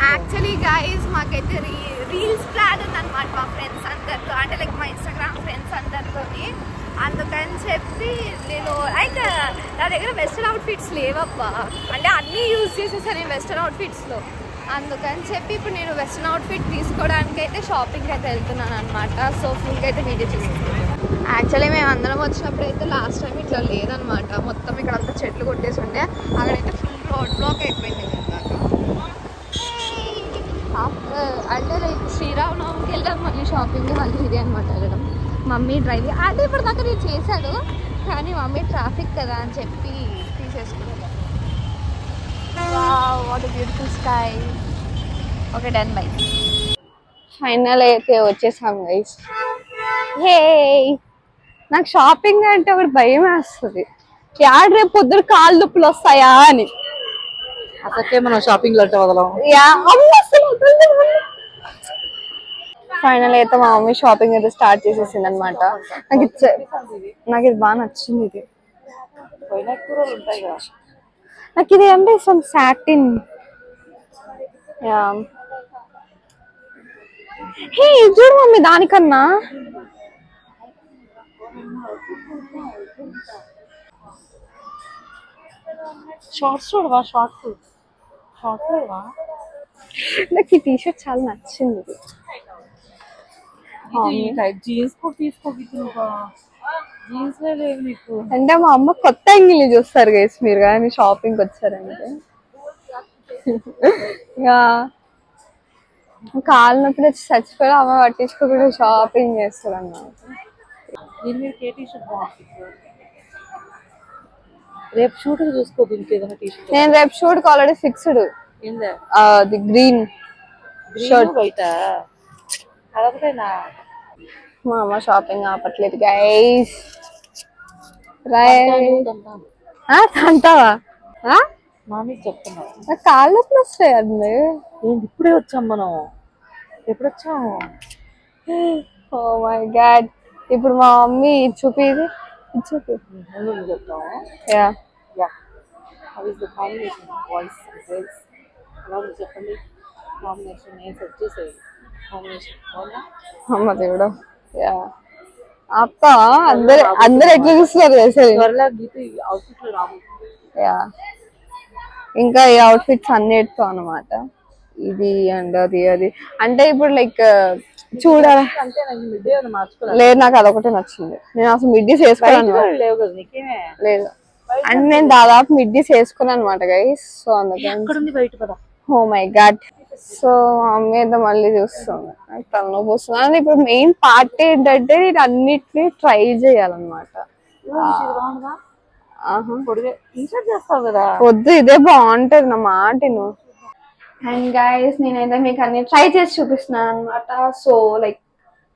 Actually guys మాకైతే reels plan ఉందన్నమాట మా ఫ్రెండ్స్ అందరితో, అంటే లైక్ మా ఇన్స్టాగ్రామ్ ఫ్రెండ్స్ అందరితో. అందుకని చెప్పి నేను లైక్ నా దగ్గర వెస్ట్రన్ అవుట్ఫిట్స్ లేవబ్బా, అంటే అన్నీ యూజ్ చేసేసాను నేను వెస్ట్రన్ అవుట్ఫిట్స్లో. అందుకని చెప్పి ఇప్పుడు నేను వెస్ట్రన్ అవుట్ఫిట్ తీసుకోవడానికి అయితే షాపింగ్కి అయితే వెళ్తున్నాను అనమాట. సో ఫుల్గా అయితే వీడియో చేసేస్తాను. యాక్చువల్లీ మేము అందరం వచ్చినప్పుడు అయితే లాస్ట్ టైం ఇట్లా లేదనమాట, మొత్తం ఇక్కడ అంతా చెట్లు కొట్టేసి ఉండే, అక్కడైతే ఫుల్ రోడ్ బ్లాక్ అయిపోయింది అంటే లైక్ శ్రీరామనవమికి వెళ్ళాం మళ్ళీ షాపింగ్కి, మళ్ళీ ఇదే అనమాట వెళ్ళడం. మమ్మీ డ్రైవింగ్ అంటే ఇప్పుడు దాకా నేను చేశాడు, కానీ మమ్మీ ట్రాఫిక్ కదా అని చెప్పి తీసేసుకున్నాను. Wow what a beautiful sky. Okay done by. Final అయితే వచ్చేసాం గైస్. హే నాకు షాపింగ్ అంటే ఒకటి భయం వేస్తుంది, యాడ్ రేపు పొద్దున కాళ్ళు నొప్పులు వస్తాయా అని. అసలే మనం షాపింగ్ లో వదలం. ఫైనల్ అయితే మా మమ్మీ షాపింగ్ అయితే స్టార్ట్ చేసేసింది అనమాట. నాకు ఇది బాగా నచ్చింది. ఇది నాకు ఇది అంటే ఇష్టం, సాటిన్. హే చూడు మమ్మీ దానికన్నా షార్ట్స్ చూడవా, షార్ట్స్ చూడవా. నాకు ఈ టీషర్ట్ చాలా నచ్చింది. జీన్స్ కూడా తీసుకోవాలి, జీన్స్ లేవు నీకు అంటే మా అమ్మ కొత్త అంగిల్ని చూస్తారు గైస్ మీరు, కానీ షాపింగ్కి వచ్చారంటే కాళ్ళు నొప్పి వచ్చి చచ్చిపోయి అమ్మ పట్టించుకోకుండా షాపింగ్ చేస్తారు అన్నమాట. రేపు షూట్ చూసుకో, దీనికి ఏదైనా టీషర్ట్. నేను రేపు షూట్ కి already fixed, the green shirt బయట అదొకటేనా. మా అమ్మ షాపింగ్ ఆపట్లేదు గైస్. అంటావా మామీ చెప్తున్నా, కాళ్ళు నొప్పులు వస్తాయి అండి. ఏంటి ఇప్పుడే వచ్చాం మనం, ఎప్పుడు వచ్చాము. Oh my god. ఇప్పుడు మా మమ్మీ చూపి చూపి చెప్తాము. చెప్పండి కాంబినేషన్ నేను సెట్ చేసేది. అమ్మ దేవుడు. అప్ప అందరు ఎట్లా చూస్తున్నారు ఇంకా ఈ అవుట్ఫిట్స్ అన్నిటితో అనమాట. ఇది అండ్ అది అది అంటే ఇప్పుడు లైక్ చూడాలి. లేదు నాకు అదొకటే నచ్చింది, నేను అసలు మిడ్డీస్ వేసుకోను. లేదు అంటే నేను దాదాపు మిడ్డీస్ వేసుకున్నాను అనమాట గైస్. సో అందుకని oh my god. So mummy అయితే మళ్ళీ చూస్తుంది, నాకు తలనొప్పి వస్తుంది. అంటే ఇప్పుడు మెయిన్ పార్ట్ ఏంటంటే నేను అన్నిటినీ ట్రై చేయాలన్నమాట. వద్దు ఇదే బాగుంటది నా మాట నువ్వు. అండ్ గైస్ నేనైతే మీకు అన్ని ట్రై చేసి చూపిస్తున్నాను అనమాట. సో లైక్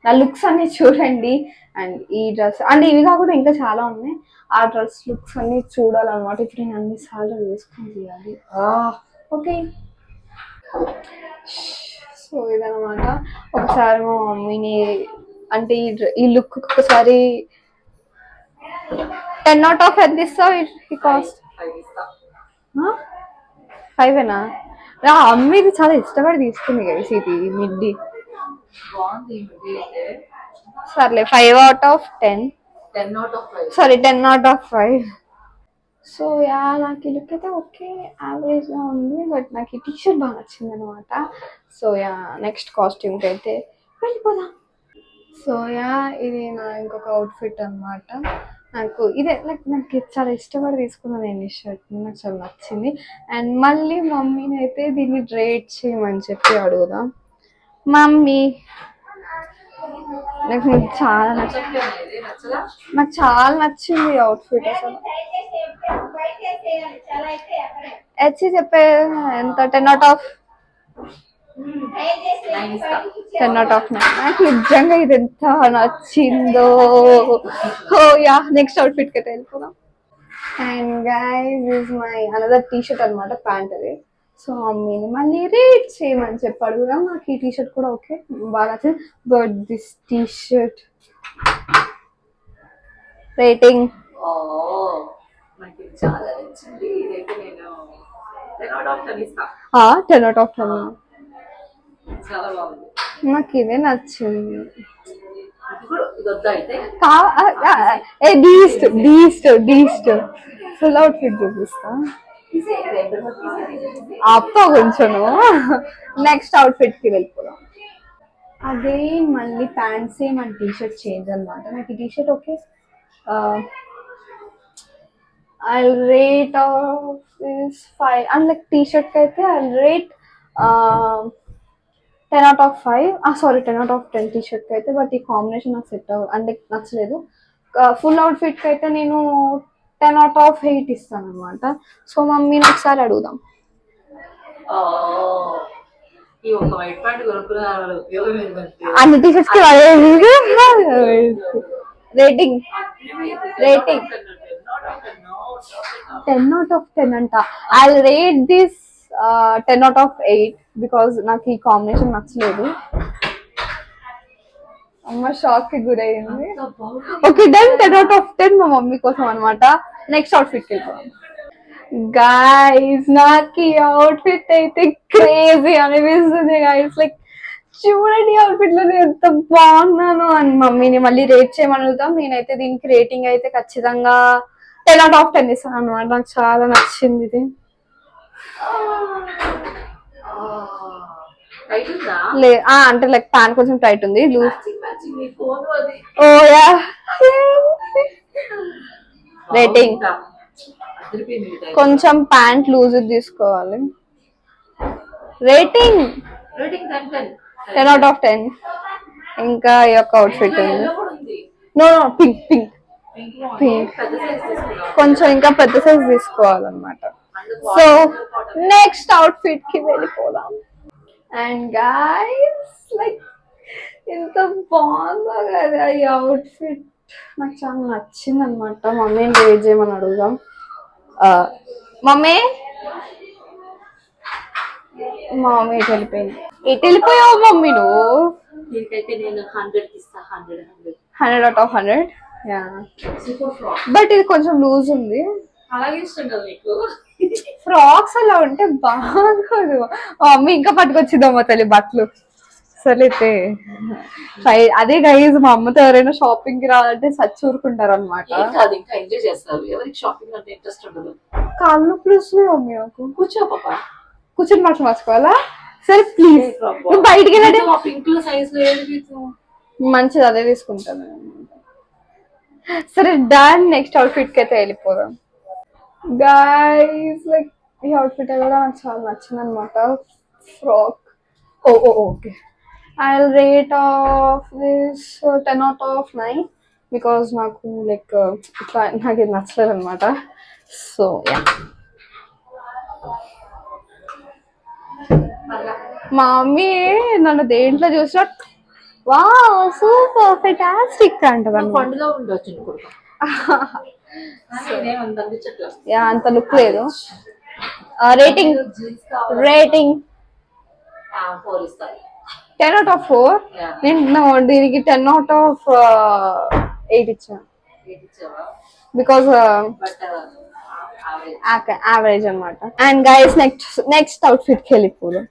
నా లుక్స్ అన్ని చూడండి. అండ్ ఈ డ్రెస్ అంటే ఇవి కాకుండా ఇంకా చాలా ఉన్నాయి, ఆ డ్రెస్ లుక్స్ అన్ని చూడాలన్నమాట. ఇప్పుడు నేను అన్ని సార్లు వేసుకొని తీయాలి. ఓకే సో ఇదనమాట. ఒకసారి మా మమ్మీని అంటే ఈ లుక్ ఒకసారి 10 out of ఎంత ఇస్తావు? ఈ కాస్ట్ 5ఏనా? అమ్మ ఇది చాలా ఇష్టపడి తీసుకుంది గైస్ ఇది మిడ్డీ. సర్లే 5 out of 10. 10 out of 5. So నాకు ఈ లుక్ అయితే ఓకే యావరేజ్ గా ఉంది, బట్ నాకు ఈ టీషర్ట్ బాగా నచ్చింది అనమాట. సో నెక్స్ట్ కాస్ట్యూమ్కి అయితే వెళ్ళిపోదాం. సో ఇది నా ఇంకొక అవుట్ఫిట్ అనమాట. నాకు ఇదే లైక్ నాకు చాలా ఇష్టపడి తీసుకున్నాను నేను ఈ షర్ట్, నాకు చాలా నచ్చింది. అండ్ మళ్ళీ మమ్మీని అయితే దీన్ని రేట్ చేయమని చెప్పి అడుగుదాం. మమ్మీ నాకు చాలా నచ్చింది, నాకు చాలా నచ్చింది అవుట్ఫిట్ అసలు. వచ్చి చెప్పే ఎంత? 10 out of 9. నాకు నిజంగా ఇది ఎంత నచ్చిందో. నెక్స్ట్ అవుట్ఫిట్ కి వెళ్ళిపోదాం. And guys this my another T-shirt అనమాట, ప్యాంట్ అది. సో మమ్మీని మళ్ళీ రేట్ చేయమని చెప్పి అడుగుదాం. నాకు ఈ టీషర్ట్ కూడా ఓకే బాగా నచ్చింది, బట్ దిస్ టీషర్ట్ రేటింగ్ చాలా నచ్చింది. ఇదైతే నేను 10 out of 10. నాకు ఇదే నచ్చింది. డీస్ట్ ఫుల్ అవుట్ఫిట్ చూపిస్తా అప్ప కొంచెం. నెక్స్ట్ అవుట్ఫిట్ కి వెళ్ళిపోదాం. అదే మళ్ళీ ప్యాంట్స్ మన టీషర్ట్ చేంజ్ అనమాట. నాకు ఈ T-shirt okay. I'll rate of this 5. And like t-shirt kaithe I'll rate 10 out of 5. Sorry, 10 out of 10 t-shirt kaithe, but the combination నాకు సెట్ అవ్వదు అంటే నచ్చలేదు. ఫుల్ అవుట్ఫిట్ కైతే నేను 10 out of 8 ఇస్తాను అనమాట. సో మమ్మీని ఒకసారి అడుగుదాం. అన్ని టీషర్ట్స్ కి rating 10 out of 10 anta. I'll rate this 10 out of 8 because నాకు ఈ కాంబినేషన్ నచ్చలేదు. అమ్మ షాక్ కి గురైంది. Okay done. 10 out of 10 మా మమ్మీ కోసం అనమాట. నెక్స్ట్ అవుట్ఫిట్ కి వెళ్ళిపోదాం. గైస్ నాకు ఈ అవుట్ఫిట్ అయితే క్రేజీ అనిపిస్తుంది గైస్. లైక్ చూడండి అవుట్ఫిట్ లో ఎంత బాగున్నాను అని మమ్మీని మళ్ళీ రేట్ చేయమని అడుగుతాం. నేనైతే దీనికి రేటింగ్ అయితే ఖచ్చితంగా 10 out of 10 ఇస్తాను అనమాట. నాకు చాలా నచ్చింది ఇది. అంటే లైక్ ప్యాంట్ కొంచెం టైట్ ఉంది. లూజ్ రేటింగ్ కొంచెం ప్యాంట్ లూజ్ తీసుకోవాలి. Rating 10 out of 10. ఇంకా ఈ యొక్క అవుట్ఫిట్ ఉంది. నో పింక్ పింక్ పింక్ కొంచెం ఇంకా పెద్ద సైజ్ తీసుకోవాలన్నమాట. సో నెక్స్ట్ అవుట్ఫిట్ కి వెళ్ళిపోదాం. అండ్ గైస్ లైక్ ఎంత బాగుందో కదా ఈ అవుట్ఫిట్. నాకు చాలా నచ్చింది అనమాట. మమ్మీని రేట్ చేయమని అడుగుదాం. మమ్మీ ఎటు వెళ్ళిపోయింది? ఎటు వెళ్ళిపోయావు మమ్మీ నువ్వు? 100 out of 100. బట్ ఇది కొంచెం లూజ్ ఉంది. ఫ్రాక్స్ అలా ఉంటే బాగోదు. మమ్మీ ఇంకా పట్టుకొచ్చిద్దామా తల్లి బట్టలు. సరైతే అదే గైజ్ మా అమ్మతో ఎవరైనా షాపింగ్ కి రావాలంటే సచ్చి ఊరుకుంటారు అనమాట. కాళ్ళు నొప్పులు వస్తున్నాయి మమ్మీ నాకు. కూర్చొని మాట మార్చుకోవాలా? సరే ప్లీజ్ నువ్వు బయటికి వెళ్ళండి. మంచిది అదే తీసుకుంటాను. సరే డన్. నెక్స్ట్ అవుట్ఫిట్ కి అయితే వెళ్ళిపోదాం. గైస్ లైక్ ఈ అవుట్ఫిట్ కూడా నాకు చాలా నచ్చింది అనమాట. Frock. Okay I'll rate of this 10 out of 9 because నాకు లైక్ ఇట్లా నాకు ఇది నచ్చలేదు అనమాట. సో యా మా మమ్మీ నన్ను దేంట్లో చూసినా వావ్ సూపర్ ఫెంటాస్టిక్ అంటది. అంత లుక్ లేదు. Rating 10 out of 4. నేను దీనికి 10 out of 8 ఇచ్చాను బికాస్ యావరేజ్ అనమాట. అండ్ గైస్ నెక్స్ట్ అవుట్ఫిట్ కి వెళ్ళిపోదు.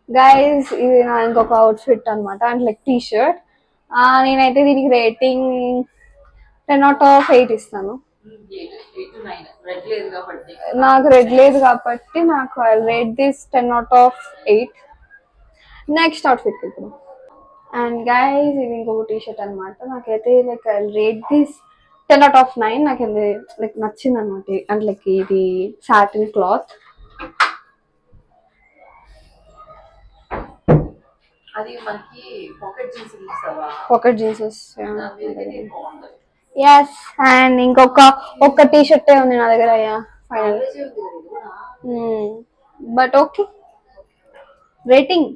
గైస్ ఇది నా ఇంకొక అవుట్ఫిట్ అనమాట. And like T shirt. నేనైతే దీనికి రేటింగ్ 10 out of 8 ఇస్తాను. నాకు రెడ్ లేదు కాబట్టి నాకు I rate this 10 out of 8. Next outfit కి వెళ్తున్నాం. అండ్ గైస్ ఇది ఇంకొక టీ షర్ట్ అనమాట. నాకైతే like I rate this 10 out of 9. నాకు ఇది లైక్ నచ్చింది అనమాట. అండ్ లైక్ ఇది satin cloth. Pocket jeanses. Yes. And ఒక్క టీ షర్టే ఉంది నా దగ్గర. Final but okay. రేటింగ్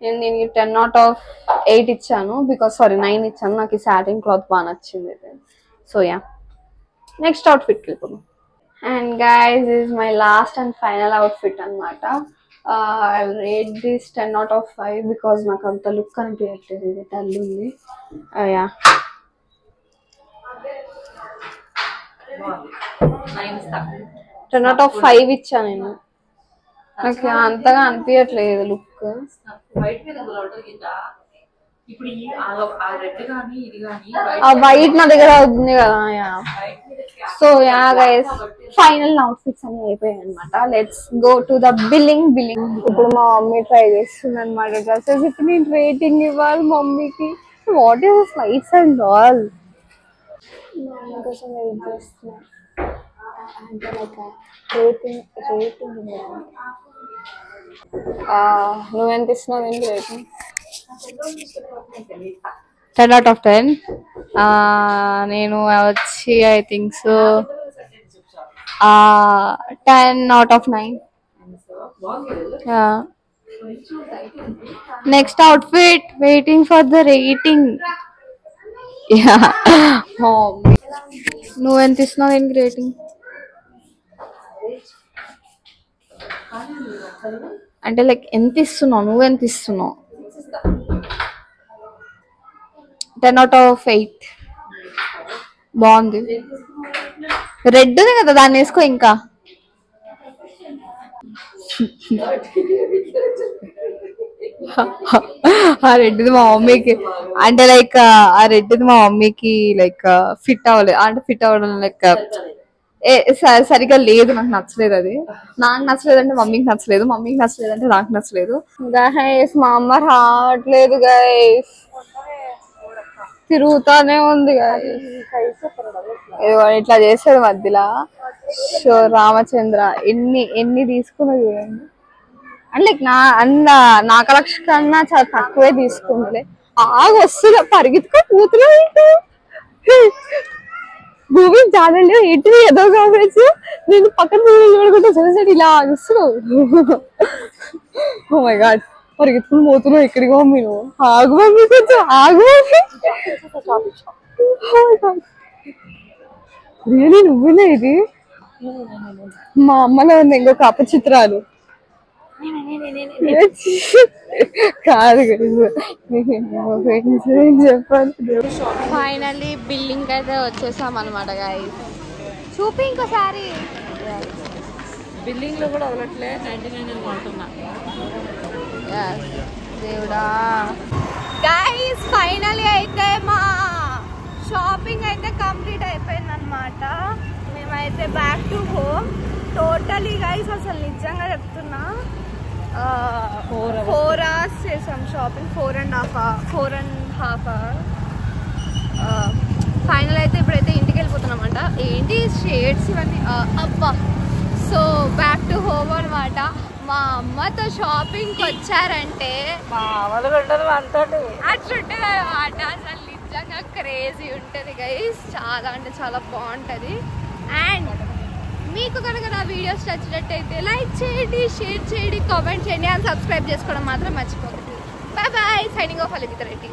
నేను దీనికి 10 out of 8 ఇచ్చాను బికాస్ 9 ఇచ్చాను. నాకు ఈ సాటిన్ క్లాత్ బాగా నచ్చింది. సో యా నెక్స్ట్ అవుట్ఫిట్ కి వెళ్ళిపోదాం. And guys is my last and final outfit అనమాట. I rate this 10 out of 5 because నాకు అంత లుక్ అనిపించట్లేదు. ఇది డల్ ఉంది. యా 10 out of 5 ఇచ్చా నేను. నాకు అంతగా అనిపించట్లేదు లుక్. ఆ వైట్ నా దగ్గర అవుతుంది కదా. So yeah guys final outfits అన్ని అయిపోయాయి అనమాట. Let's go to the billing. ఇప్పుడు మా మమ్మీ ట్రై చేస్తుంది అనమాట డ్రెస్సెస్. ఇప్పుడు నేను రేటింగ్ ఇవ్వాలి మమ్మీకి. What is slides and all. Mummy కోసం వెయిట్ చేస్తున్నా. అంటే లైక్ రేటింగ్ నువ్వెంత ఇస్తున్నావు ఏంటి రేటింగ్? 10 out of 10. నేను వచ్చి I think so 10 out of 9. Next outfit waiting for the rating. నువ్వెంత ఇస్తున్నావు ఏంటి రేటింగ్? అంటే లైక్ ఎంత ఇస్తున్నావు, నువ్వెంత ఇస్తున్నావు? 10 out of 8. బాగుంది. రెడ్ ఉంది కదా, దాన్ని వేసుకో. ఇంకా ఆ రెడ్ది మా మమ్మీకి అంటే లైక్ ఆ రెడ్ది మా మమ్మీకి లైక్ ఫిట్ అవ్వలేదు. అంటే ఫిట్ అవ్వడం లైక్ సరిగ్గా లేదు. నాకు నచ్చలేదు. అది నాకు నచ్చలేదు అంటే మమ్మీకి నచ్చలేదు, మమ్మీకి నచ్చలేదు అంటే నాకు నచ్చలేదు. గైస్ మా అమ్మ రావట్లేదు గైస్, తిరుగుతానే ఉంది గైస్. ఇట్లా చేసేది మధ్యలో. సో రామచంద్ర ఎన్ని తీసుకున్నా చూడండి. అంటే లైక్ నా కలెక్షన్ కన్నా చాలా తక్కువే తీసుకుందిలే. వస్తున్నా పరిగెత్తుకో కూతురు భూమి చాలండి ఏంటి ఏదో కావచ్చు. నేను పక్కన చూడకుండా చూసాడు ఇలా ఆగిస్తున్నావు. ఓ మై గాడ్ పరిగెత్తుకుని పోతున్నావు ఎక్కడికి మమ్మీ? నువ్వు ఆగు మమ్మీ, కొంచెం ఆగు మమ్మీ. రియలీ నువ్వులే ఇది? మా అమ్మలో ఉంది ఇంకొక అపచిత్రాలు కాదు. చెప్పాలి. ఫైనల్లీ బిల్లింగ్ అయితే వచ్చేసాం అనమాట గైస్. చూపి ఇంకోసారి. బిల్డింగ్ లో కూడా వదలట్లే. 99 కొంటున్నా. దేవుడా గైస్ ఫైనల్లీ అయితే మా షాపింగ్ అయితే కంప్లీట్ అయిపోయింది అనమాట. మేమైతే back to home. Totally guys అసలు నిజంగా చెప్తున్నా 4 hours చేసాం షాపింగ్. 4.5 hours. ఫైనల్ అయితే ఇప్పుడైతే ఇంటికి వెళ్ళిపోతున్నామంట. ఏంటి షేడ్స్ ఇవన్నీ అబ్బా. సో బ్యాక్ టు హోమ్ అనమాట. మా అమ్మతో షాపింగ్కి వచ్చారంటే అట్లుంటుంది అనమాట. అసలు నిజంగా క్రేజీ ఉంటుంది గైస్. చాలా అంటే చాలా బాగుంటుంది. అండ్ మీకు కనుక నా వీడియోస్ నచ్చినట్టయితే లైక్ చేయండి, షేర్ చేయండి, కామెంట్ చేయండి అండ్ సబ్స్క్రైబ్ చేసుకోవడం మాత్రం మర్చిపోకండి. Bye bye. Signing off Alimitha Reddy.